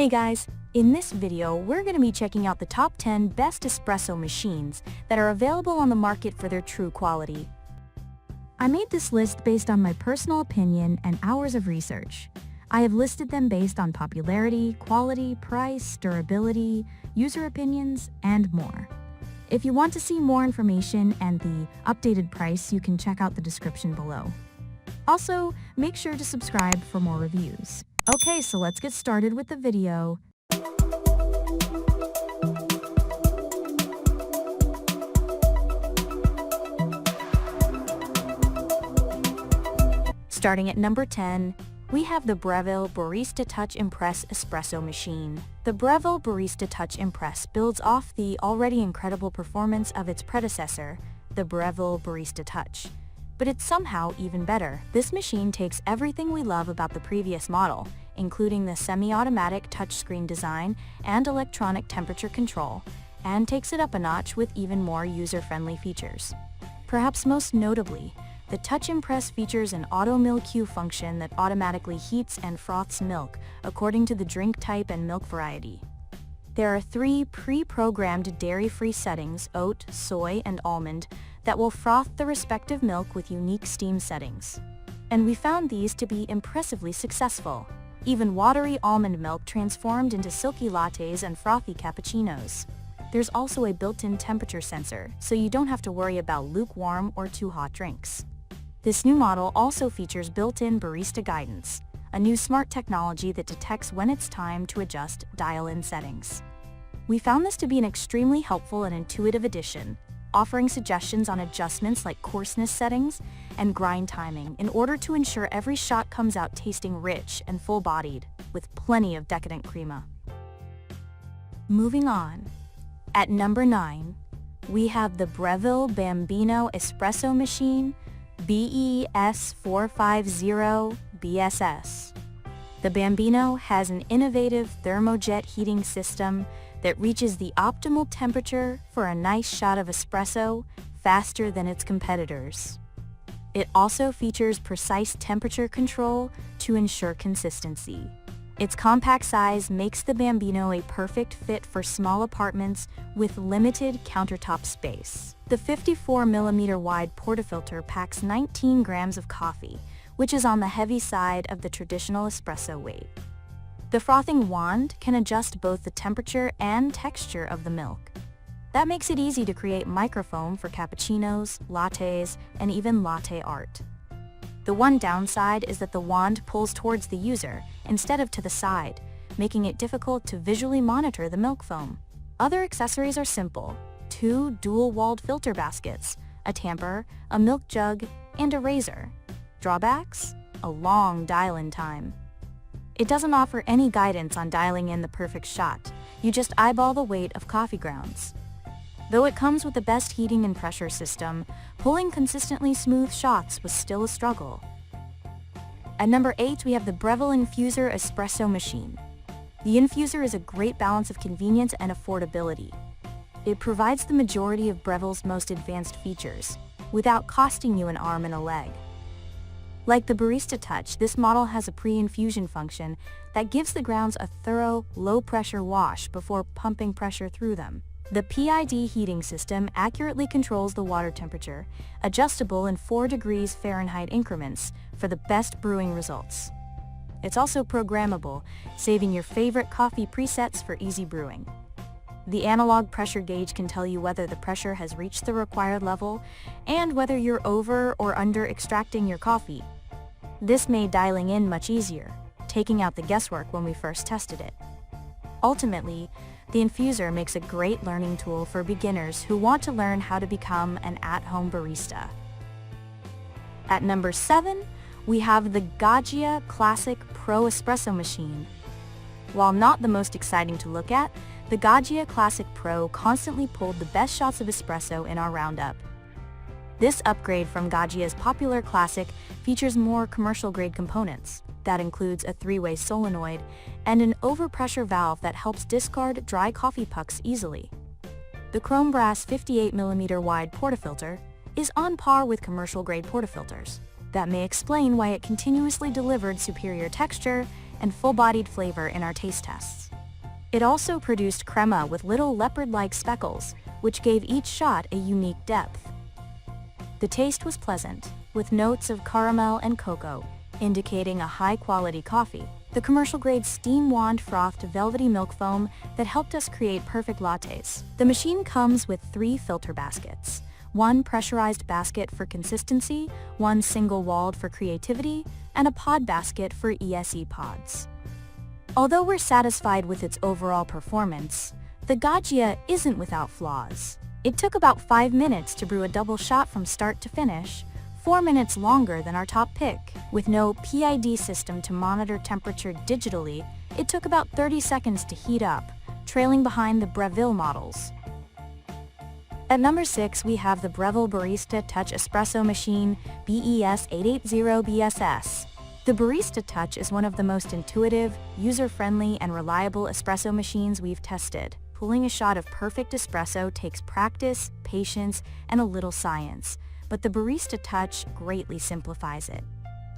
Hey guys, in this video we're going to be checking out the top 10 best espresso machines that are available on the market for their true quality. I made this list based on my personal opinion and hours of research. I have listed them based on popularity, quality, price, durability, user opinions, and more. If you want to see more information and the updated price, you can check out the description below. Also, make sure to subscribe for more reviews. Okay, so let's get started with the video. Starting at number 10, we have the Breville Barista Touch Impress Espresso Machine. The Breville Barista Touch Impress builds off the already incredible performance of its predecessor, the Breville Barista Touch. But it's somehow even better. This machine takes everything we love about the previous model, including the semi-automatic touchscreen design and electronic temperature control, and takes it up a notch with even more user-friendly features. Perhaps most notably, the Touch Impress features an auto mill queue function that automatically heats and froths milk according to the drink type and milk variety. There are 3 pre-programmed dairy-free settings, oat, soy, and almond, that will froth the respective milk with unique steam settings. And we found these to be impressively successful. Even watery almond milk transformed into silky lattes and frothy cappuccinos. There's also a built-in temperature sensor, so you don't have to worry about lukewarm or too hot drinks. This new model also features built-in barista guidance, a new smart technology that detects when it's time to adjust dial-in settings. We found this to be an extremely helpful and intuitive addition, offering suggestions on adjustments like coarseness settings and grind timing in order to ensure every shot comes out tasting rich and full-bodied, with plenty of decadent crema. Moving on. At number 9, we have the Breville Bambino Espresso Machine, BES450BSS. The Bambino has an innovative thermojet heating system that reaches the optimal temperature for a nice shot of espresso faster than its competitors. It also features precise temperature control to ensure consistency. Its compact size makes the Bambino a perfect fit for small apartments with limited countertop space. The 54mm wide portafilter packs 19 grams of coffee, which is on the heavy side of the traditional espresso weight. The frothing wand can adjust both the temperature and texture of the milk. That makes it easy to create microfoam for cappuccinos, lattes, and even latte art. The one downside is that the wand pulls towards the user instead of to the side, making it difficult to visually monitor the milk foam. Other accessories are simple: 2 dual-walled filter baskets, a tamper, a milk jug, and a razor. Drawbacks? A long dial-in time. It doesn't offer any guidance on dialing in the perfect shot. You just eyeball the weight of coffee grounds. Though it comes with the best heating and pressure system, pulling consistently smooth shots was still a struggle. At number 8, we have the Breville Infuser Espresso Machine. The Infuser is a great balance of convenience and affordability. It provides the majority of Breville's most advanced features, without costing you an arm and a leg. Like the Barista Touch, this model has a pre-infusion function that gives the grounds a thorough, low-pressure wash before pumping pressure through them. The PID heating system accurately controls the water temperature, adjustable in 4 degrees Fahrenheit increments for the best brewing results. It's also programmable, saving your favorite coffee presets for easy brewing. The analog pressure gauge can tell you whether the pressure has reached the required level and whether you're over or under extracting your coffee. This made dialing in much easier, taking out the guesswork when we first tested it. Ultimately, the Infuser makes a great learning tool for beginners who want to learn how to become an at-home barista. At number 7, we have the Gaggia Classic Pro Espresso Machine. While not the most exciting to look at, the Gaggia Classic Pro constantly pulled the best shots of espresso in our roundup. This upgrade from Gaggia's popular Classic features more commercial-grade components. That includes a 3-way solenoid and an overpressure valve that helps discard dry coffee pucks easily. The chrome brass 58mm wide portafilter is on par with commercial-grade portafilters. That may explain why it continuously delivered superior texture and full-bodied flavor in our taste tests. It also produced crema with little leopard-like speckles, which gave each shot a unique depth. The taste was pleasant, with notes of caramel and cocoa, indicating a high-quality coffee. The commercial-grade steam wand-frothed velvety milk foam that helped us create perfect lattes. The machine comes with 3 filter baskets. One pressurized basket for consistency, one single-walled for creativity, and a pod basket for ESE pods. Although we're satisfied with its overall performance, the Gaggia isn't without flaws. It took about 5 minutes to brew a double shot from start to finish, 4 minutes longer than our top pick. With no PID system to monitor temperature digitally, it took about 30 seconds to heat up, trailing behind the Breville models. At number 6, we have the Breville Barista Touch Espresso Machine BES 880BSS. The Barista Touch is one of the most intuitive, user-friendly, and reliable espresso machines we've tested. Pulling a shot of perfect espresso takes practice, patience, and a little science, but the Barista Touch greatly simplifies it.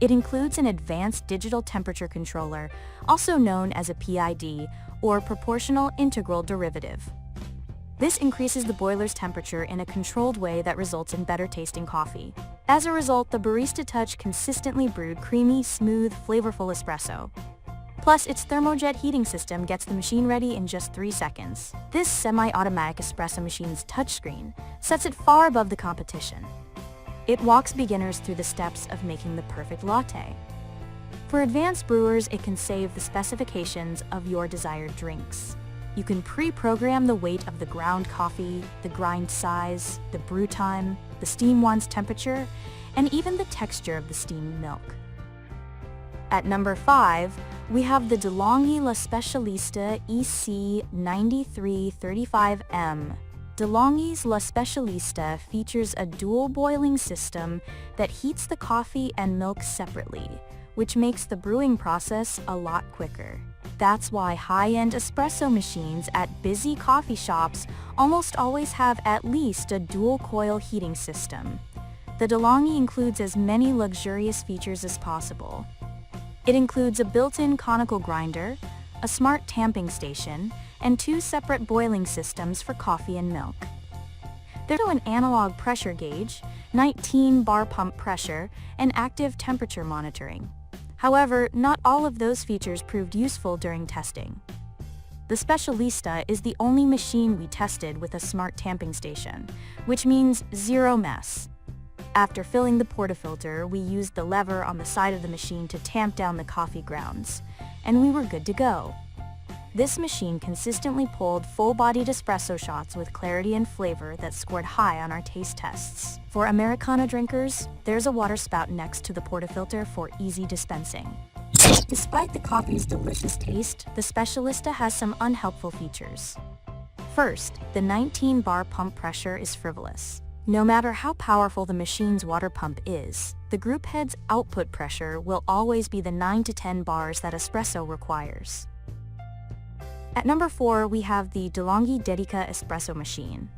It includes an advanced digital temperature controller, also known as a PID, or proportional integral derivative. This increases the boiler's temperature in a controlled way that results in better tasting coffee. As a result, the Barista Touch consistently brewed creamy, smooth, flavorful espresso. Plus, its thermojet heating system gets the machine ready in just 3 seconds. This semi-automatic espresso machine's touchscreen sets it far above the competition. It walks beginners through the steps of making the perfect latte. For advanced brewers, it can save the specifications of your desired drinks. You can pre-program the weight of the ground coffee, the grind size, the brew time, the steam wand's temperature, and even the texture of the steamed milk. At number 5, we have the DeLonghi La Specialista EC9335M. DeLonghi's La Specialista features a dual boiling system that heats the coffee and milk separately, which makes the brewing process a lot quicker. That's why high-end espresso machines at busy coffee shops almost always have at least a dual-coil heating system. The DeLonghi includes as many luxurious features as possible. It includes a built-in conical grinder, a smart tamping station, and 2 separate boiling systems for coffee and milk. There's also an analog pressure gauge, 19 bar pump pressure, and active temperature monitoring. However, not all of those features proved useful during testing. The Specialista is the only machine we tested with a smart tamping station, which means zero mess. After filling the portafilter, we used the lever on the side of the machine to tamp down the coffee grounds, and we were good to go. This machine consistently pulled full-bodied espresso shots with clarity and flavor that scored high on our taste tests. For Americano drinkers, there's a water spout next to the portafilter for easy dispensing. Despite the coffee's delicious taste, the Specialista has some unhelpful features. First, the 19 bar pump pressure is frivolous. No matter how powerful the machine's water pump is, the group head's output pressure will always be the 9 to 10 bars that espresso requires. At number 4, we have the DeLonghi Dedica espresso machine.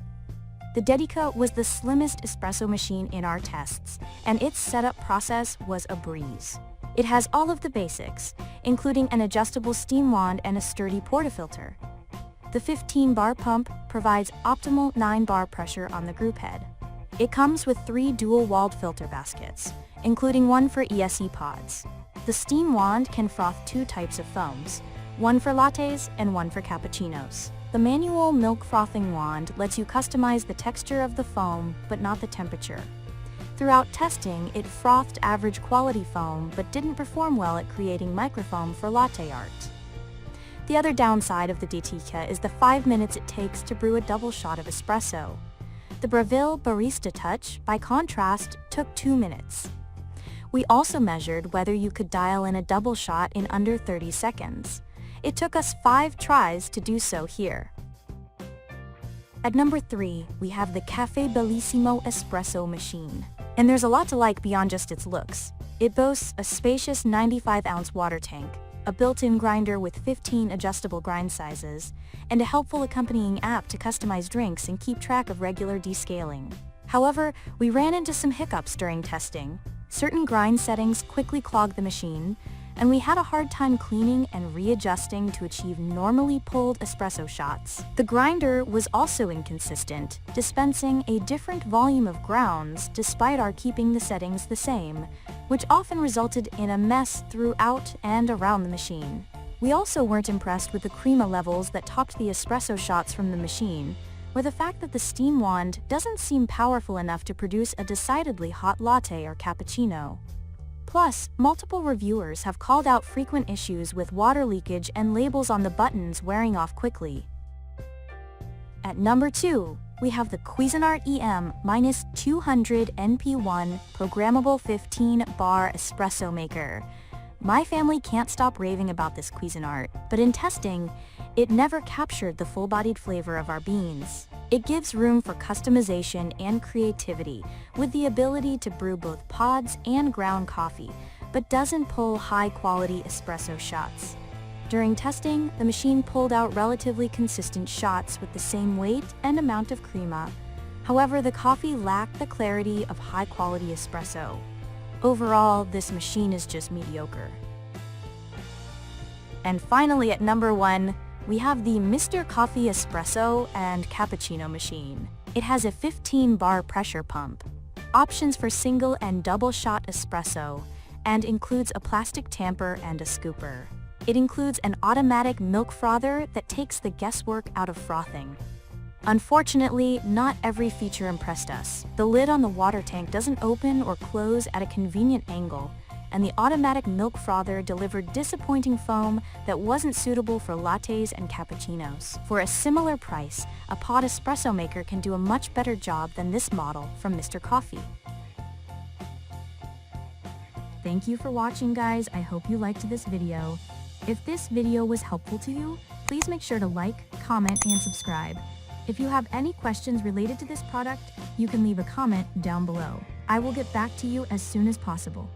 The Dedica was the slimmest espresso machine in our tests, and its setup process was a breeze. It has all of the basics, including an adjustable steam wand and a sturdy portafilter. The 15 bar pump provides optimal 9 bar pressure on the group head. It comes with 3 dual-walled filter baskets, including one for ESE pods. The steam wand can froth 2 types of foams, one for lattes and one for cappuccinos. The manual milk frothing wand lets you customize the texture of the foam, but not the temperature. Throughout testing, it frothed average quality foam, but didn't perform well at creating microfoam for latte art. The other downside of the Dedica is the 5 minutes it takes to brew a double shot of espresso. The Breville Barista Touch, by contrast, took 2 minutes. We also measured whether you could dial in a double shot in under 30 seconds. It took us 5 tries to do so here. At number 3, we have the Café Bellissimo espresso machine. And there's a lot to like beyond just its looks. It boasts a spacious 95-ounce water tank, a built-in grinder with 15 adjustable grind sizes, and a helpful accompanying app to customize drinks and keep track of regular descaling. However, we ran into some hiccups during testing. Certain grind settings quickly clogged the machine, and we had a hard time cleaning and readjusting to achieve normally pulled espresso shots. The grinder was also inconsistent, dispensing a different volume of grounds despite our keeping the settings the same, which often resulted in a mess throughout and around the machine. We also weren't impressed with the crema levels that topped the espresso shots from the machine, or the fact that the steam wand doesn't seem powerful enough to produce a decidedly hot latte or cappuccino. Plus, multiple reviewers have called out frequent issues with water leakage and labels on the buttons wearing off quickly. At number 2, we have the Cuisinart EM-200 NP1 Programmable 15-bar Espresso Maker. My family can't stop raving about this Cuisinart, but in testing, it never captured the full-bodied flavor of our beans. It gives room for customization and creativity, with the ability to brew both pods and ground coffee, but doesn't pull high-quality espresso shots. During testing, the machine pulled out relatively consistent shots with the same weight and amount of crema. However, the coffee lacked the clarity of high-quality espresso. Overall, this machine is just mediocre. And finally, at number 1, we have the Mr. Coffee Espresso and Cappuccino machine. It has a 15-bar pressure pump, options for single and double shot espresso, and includes a plastic tamper and a scooper. It includes an automatic milk frother that takes the guesswork out of frothing. Unfortunately, not every feature impressed us. The lid on the water tank doesn't open or close at a convenient angle, and the automatic milk frother delivered disappointing foam that wasn't suitable for lattes and cappuccinos. For a similar price, a pod espresso maker can do a much better job than this model from Mr. Coffee. Thank you for watching, guys. I hope you liked this video. If this video was helpful to you, please make sure to like, comment, and subscribe. If you have any questions related to this product, you can leave a comment down below. I will get back to you as soon as possible.